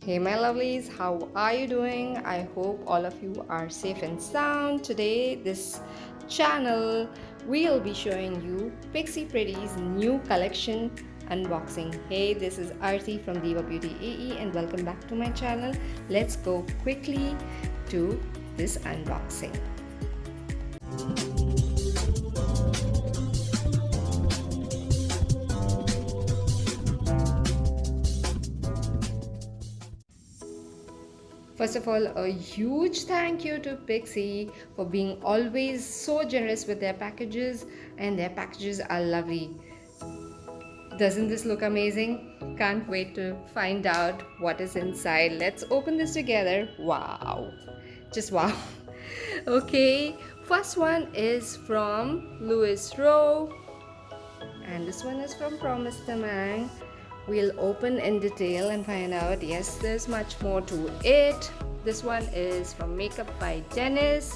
Hey my lovelies, how are you doing? I hope all of you are safe and sound. Today, this channel we'll be showing you Pixi Pretties new collection unboxing. Hey, this is Arti from DivaBeautyAE and welcome back to my channel. Let's go quickly to this unboxing. First of all, a huge thank you to Pixi for being always so generous with their packages, and their packages are lovely. Doesn't this look amazing? Can't wait to find out what is inside. Let's open this together. Wow. Just wow. Okay, first one is from Louise Rouge, and this one is from Tamang. We'll open in detail and find out. Yes, there's much more to it. This one is from Makeupbydenise,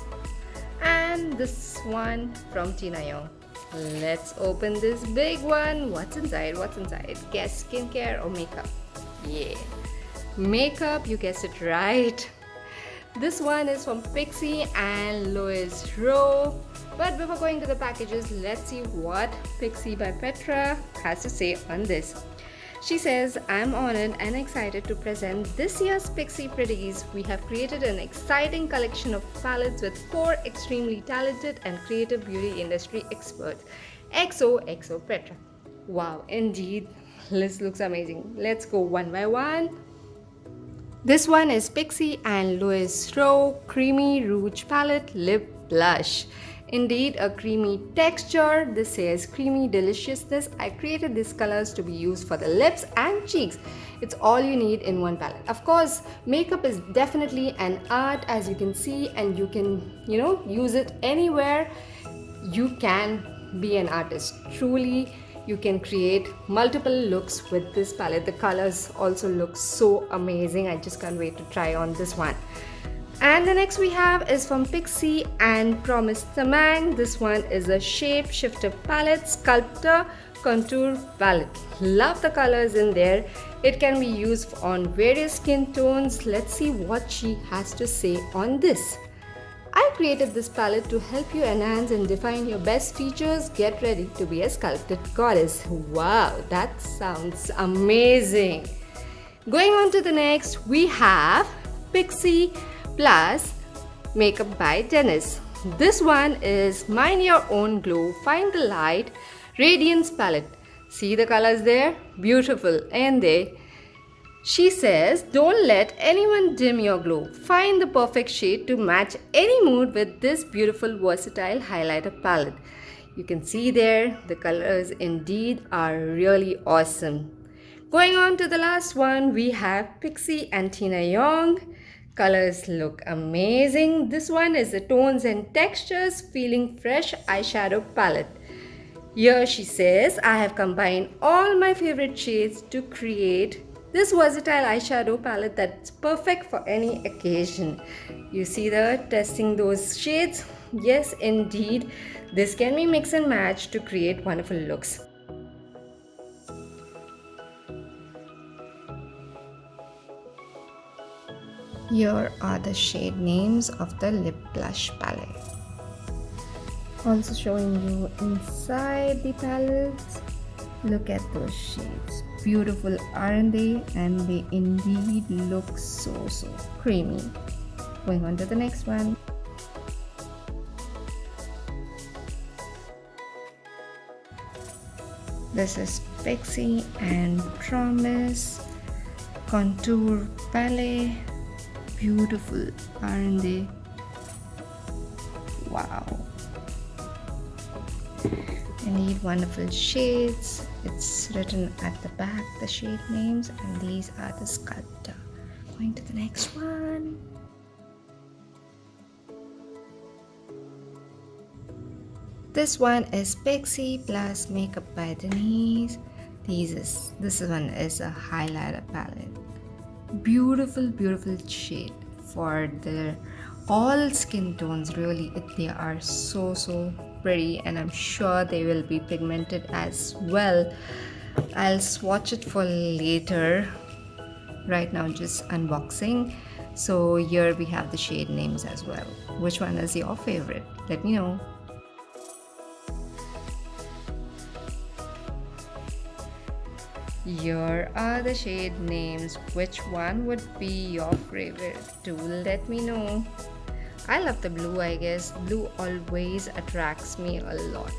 and this one from Yong. Let's open this big one. What's inside? What's inside? Guess skincare or makeup? Yeah, makeup, you guessed it right. This one is from Pixi and Louise Rouge. But before going to the packages, let's see what Pixi by Petra has to say on this. She says, I'm honored and excited to present this year's Pixi Pretties. We have created an exciting collection of palettes with 4 extremely talented and creative beauty industry experts. XOXO Petra. Wow, indeed, this looks amazing. Let's go one by one. This one is Pixi and Louise Rouge Creamy Rouge Palette Lip Blush. Indeed, a creamy texture. This says creamy deliciousness. I created these colors to be used for the lips and cheeks. It's all you need in one palette. Of course, makeup is definitely an art, as you can see, and you can, use it anywhere. You can be an artist. Truly, you can create multiple looks with this palette. The colors also look so amazing. I just can't wait to try on this one. And the next we have is from Pixi and Tamang. This one is a Shapeshifter palette, Sculptor contour palette. Love the colors in there. It can be used on various skin tones. Let's see what she has to say on this. I created this palette to help you enhance and define your best features. Get ready to be a sculpted goddess. Wow, that sounds amazing. Going on to the next, we have Pixi plus Makeupbydenise. This one is Mind Your Own Glow, Find the Light, Radiance palette. See the colors there? Beautiful, ain't they? She says, don't let anyone dim your glow. Find the perfect shade to match any mood with this beautiful versatile highlighter palette. You can see there, the colors indeed are really awesome. Going on to the last one, we have Pixi and Yong. Colors look amazing. This one is the Tones and Textures Feeling Fresh Eyeshadow Palette. Here she says, I have combined all my favorite shades to create this versatile eyeshadow palette that's perfect for any occasion. You see the testing those shades? Yes, indeed. This can be mix and match to create wonderful looks. Here are the shade names of the lip blush palette. Also showing you inside the palettes. Look at those shades. Beautiful, aren't they? And they indeed look so creamy. Going on to the next one. This is Pixi and Promise Contour Palette. Beautiful, aren't they? Wow. Indeed, wonderful shades. It's written at the back, the shade names, and these are the Sculptor. Going to the next one. This one is Pixi plus Makeupbydenise. This one is a highlighter palette. Beautiful shade for the all skin tones. Really, they are so pretty, and I'm sure they will be pigmented as well. I'll swatch it for later. right now just unboxing. So here we have the shade names as well. Which one is your favorite? Let me know. Here are the shade names. Which one would be your favorite? Do let me know. I love the blue, I guess. Blue always attracts me a lot.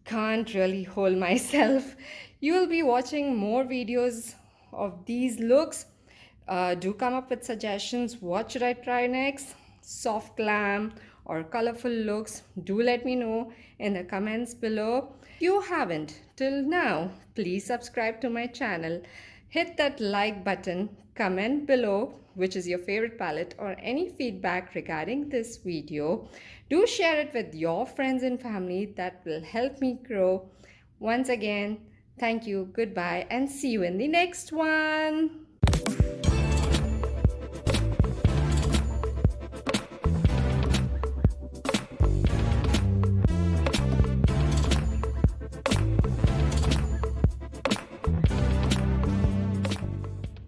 Can't really hold myself. You will be watching more videos of these looks. Do come up with suggestions. What should I try next? Soft glam or colorful looks? Do let me know in the comments below. If you haven't till now, please subscribe to my channel. Hit that like button, comment below which is your favorite palette or any feedback regarding this video. Do share it with your friends and family. That will help me grow. Once again, thank you, goodbye, and see you in the next one.